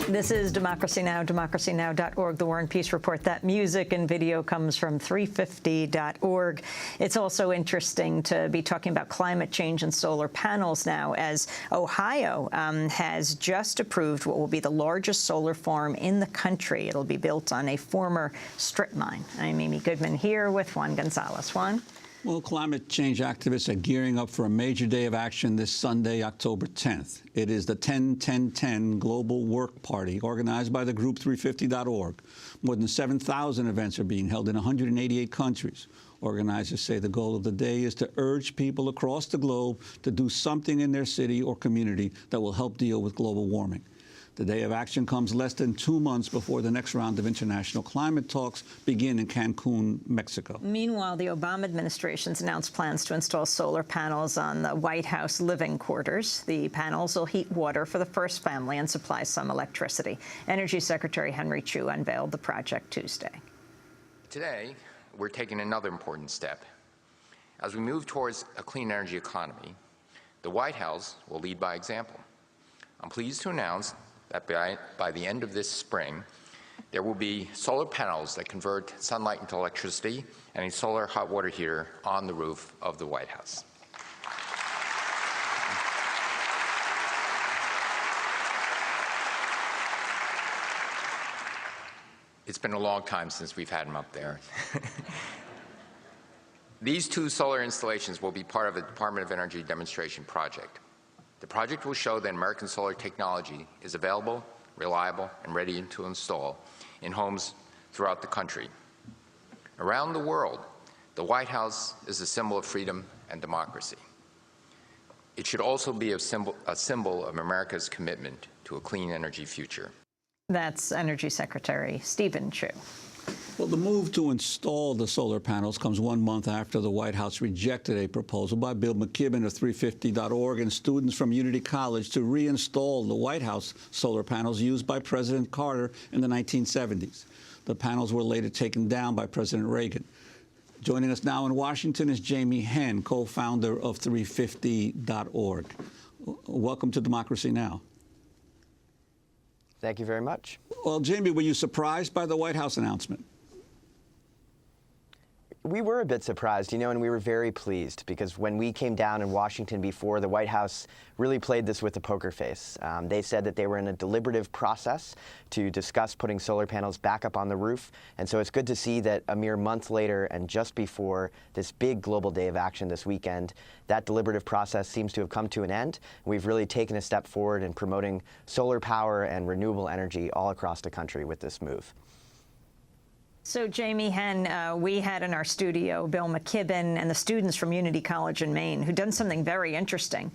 This is Democracy Now!, democracynow.org, the War and Peace Report. That music and video comes from 350.org. It's also interesting to be talking about climate change and solar panels now, as Ohio has just approved what will be the largest solar farm in the country. It'll be built on a former strip mine. I'm Amy Goodman here with Juan Gonzalez. Juan? Well, climate change activists are gearing up for a major day of action this Sunday, October 10th. It is the 10-10-10 Global Work Party, organized by the group 350.org. More than 7,000 events are being held in 188 countries. Organizers say the goal of the day is to urge people across the globe to do something in their city or community that will help deal with global warming. The day of action comes less than 2 months before the next round of international climate talks begin in Cancun, Mexico. Meanwhile, the Obama administration's announced plans to install solar panels on the White House living quarters. The panels will heat water for the first family and supply some electricity. Energy Secretary Henry Chu unveiled the project Tuesday. Today, we're taking another important step. As we move towards a clean energy economy, the White House will lead by example. I'm pleased to announce that by the end of this spring, there will be solar panels that convert sunlight into electricity and a solar hot water heater on the roof of the White House. It's been a long time since we've had them up there. These 2 solar installations will be part of a Department of Energy demonstration project. The project will show that American solar technology is available, reliable, and ready to install in homes throughout the country. Around the world, the White House is a symbol of freedom and democracy. It should also be a symbol of America's commitment to a clean energy future. That's Energy Secretary Stephen Chu. Well, the move to install the solar panels comes 1 month after the White House rejected a proposal by Bill McKibben of 350.org and students from Unity College to reinstall the White House solar panels used by President Carter in the 1970s. The panels were later taken down by President Reagan. Joining us now in Washington is Jamie Henn, co-founder of 350.org. Welcome to Democracy Now! Thank you very much. Well, Jamie, were you surprised by the White House announcement? We were a bit surprised, and we were very pleased because when we came down in Washington before, the White House really played this with a poker face. They said that they were in a deliberative process to discuss putting solar panels back up on the roof. And so it's good to see that a mere month later and just before this big global day of action this weekend, that deliberative process seems to have come to an end. We've really taken a step forward in promoting solar power and renewable energy all across the country with this move. So, Jamie Henn, we had in our studio Bill McKibben and the students from Unity College in Maine who'd done something very interesting.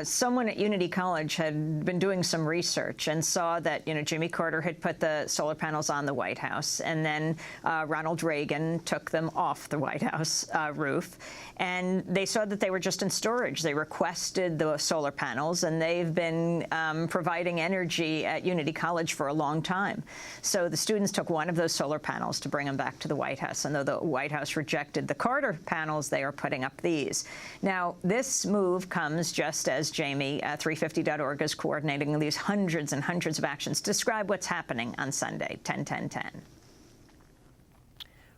Someone at Unity College had been doing some research and saw that, Jimmy Carter had put the solar panels on the White House, and then Ronald Reagan took them off the White House roof. And they saw that they were just in storage. They requested the solar panels, and they've been providing energy at Unity College for a long time. So the students took one of those solar panels to bring them back to the White House. And though the White House rejected the Carter panels, they are putting up these. Now, this move comes just as Jamie, 350.org, is coordinating these hundreds and hundreds of actions. Describe what's happening on Sunday, 10-10-10.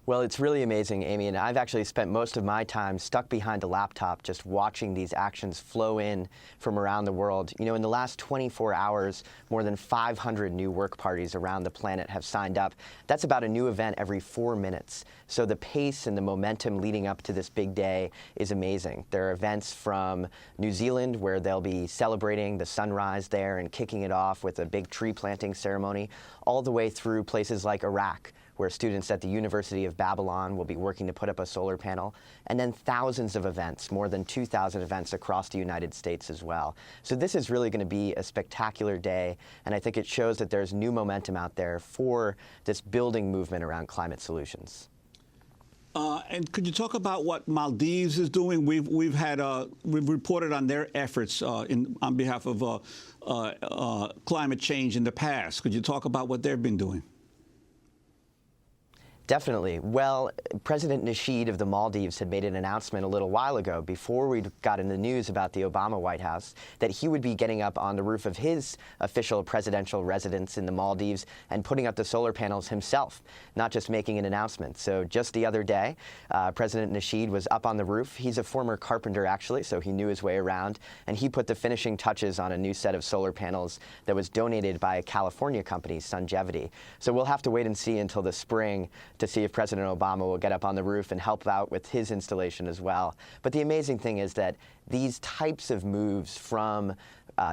Well, it's really amazing, Amy, and I've actually spent most of my time stuck behind a laptop just watching these actions flow in from around the world. In the last 24 hours, more than 500 new work parties around the planet have signed up. That's about a new event every 4 minutes. So the pace and the momentum leading up to this big day is amazing. There are events from New Zealand where they'll be celebrating the sunrise there and kicking it off with a big tree planting ceremony, all the way through places like Iraq, where students at the University of Babylon will be working to put up a solar panel, and then thousands of events, more than 2,000 events across the United States as well. So this is really going to be a spectacular day, and I think it shows that there's new momentum out there for this building movement around climate solutions. And could you talk about what Maldives is doing? We've reported on their efforts on behalf of climate change in the past. Could you talk about what they've been doing? Definitely. Well, President Nasheed of the Maldives had made an announcement a little while ago, before we got in the news about the Obama White House, that he would be getting up on the roof of his official presidential residence in the Maldives and putting up the solar panels himself, not just making an announcement. So just the other day, President Nasheed was up on the roof. He's a former carpenter, actually, so he knew his way around, and he put the finishing touches on a new set of solar panels that was donated by a California company, Sungevity. So we'll have to wait and see until the spring to see if President Obama will get up on the roof and help out with his installation as well. But the amazing thing is that these types of moves from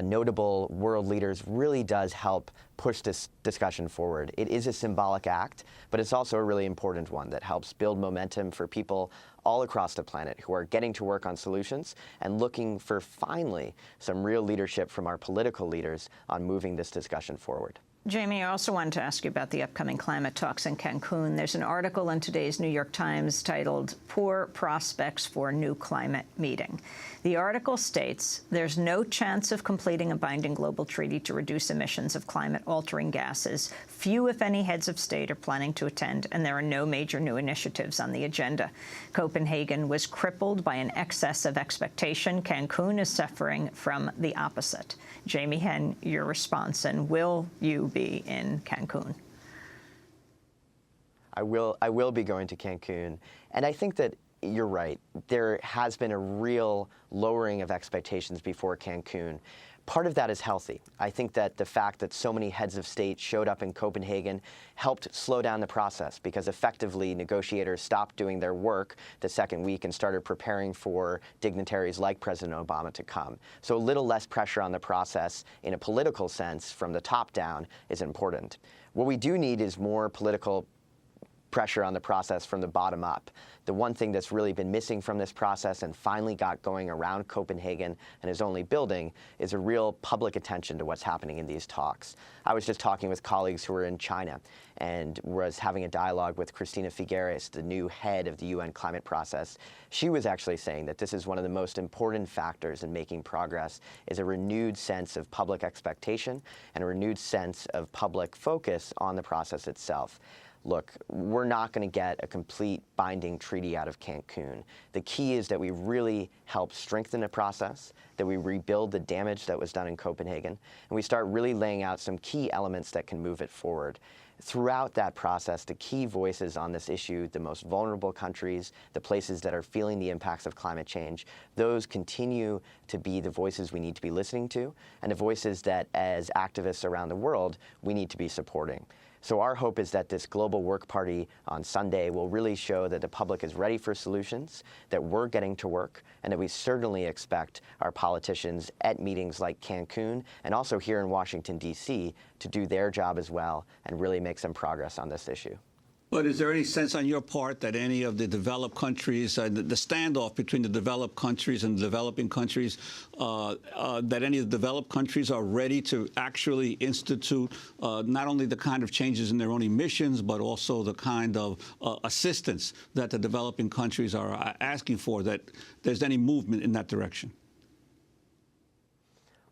notable world leaders really does help push this discussion forward. It is a symbolic act, but it's also a really important one that helps build momentum for people all across the planet who are getting to work on solutions and looking for, finally, some real leadership from our political leaders on moving this discussion forward. Jamie, I also wanted to ask you about the upcoming climate talks in Cancun. There's an article in today's New York Times titled "Poor Prospects for New Climate Meeting." The article states there's no chance of completing a binding global treaty to reduce emissions of climate-altering gases. Few, if any, heads of state are planning to attend, and there are no major new initiatives on the agenda. Copenhagen was crippled by an excess of expectation. Cancun is suffering from the opposite. Jamie Henn, your response, and will you be in Cancun? I will be going to Cancun, and I think that you're right. There has been a real lowering of expectations before Cancun. Part of that is healthy. I think that the fact that so many heads of state showed up in Copenhagen helped slow down the process, because effectively negotiators stopped doing their work the second week and started preparing for dignitaries like President Obama to come. So a little less pressure on the process in a political sense from the top down is important. What we do need is more political pressure on the process from the bottom up. The one thing that's really been missing from this process and finally got going around Copenhagen and is only building is a real public attention to what's happening in these talks. I was just talking with colleagues who were in China and was having a dialogue with Cristina Figueres, the new head of the UN climate process. She was actually saying that this is one of the most important factors in making progress, is a renewed sense of public expectation and a renewed sense of public focus on the process itself. Look, we're not going to get a complete binding treaty out of Cancun. The key is that we really help strengthen the process, that we rebuild the damage that was done in Copenhagen, and we start really laying out some key elements that can move it forward. Throughout that process, the key voices on this issue, the most vulnerable countries, the places that are feeling the impacts of climate change, those continue to be the voices we need to be listening to, and the voices that, as activists around the world, we need to be supporting. So our hope is that this global work party on Sunday will really show that the public is ready for solutions, that we're getting to work, and that we certainly expect our politicians at meetings like Cancun and also here in Washington, D.C., to do their job as well and really make some progress on this issue. But is there any sense on your part that any of the developed countries, the standoff between the developed countries and the developing countries, that any of the developed countries are ready to actually institute not only the kind of changes in their own emissions, but also the kind of assistance that the developing countries are asking for, that there's any movement in that direction?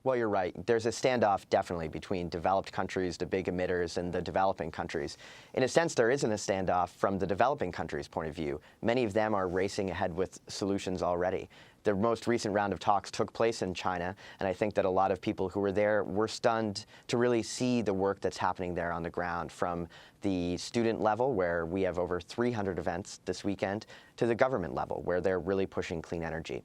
Well, you're right. There's a standoff definitely between developed countries, the big emitters, and the developing countries. In a sense, there isn't a standoff from the developing countries' point of view. Many of them are racing ahead with solutions already. The most recent round of talks took place in China, and I think that a lot of people who were there were stunned to really see the work that's happening there on the ground, from the student level, where we have over 300 events this weekend, to the government level, where they're really pushing clean energy.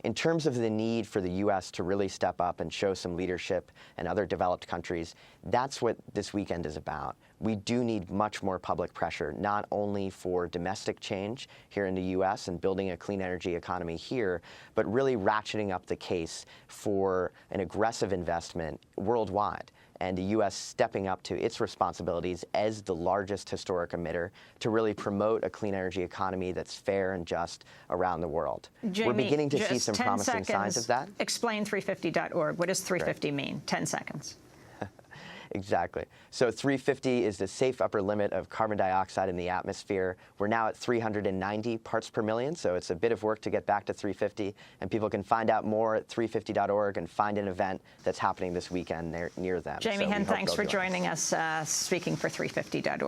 In terms of the need for the U.S. to really step up and show some leadership and other developed countries, that's what this weekend is about. We do need much more public pressure, not only for domestic change here in the U.S. and building a clean energy economy here, but really ratcheting up the case for an aggressive investment worldwide, and the U.S. stepping up to its responsibilities as the largest historic emitter to really promote a clean energy economy that's fair and just around the world. Jamie, we're beginning to see some 10 promising seconds. signs of that. Explain 350.org. What does 350 mean? 10 seconds. Exactly. So 350 is the safe upper limit of carbon dioxide in the atmosphere. We're now at 390 parts per million, so it's a bit of work to get back to 350. And people can find out more at 350.org and find an event that's happening this weekend near them. Jamie Henn, thanks for joining us, speaking for 350.org.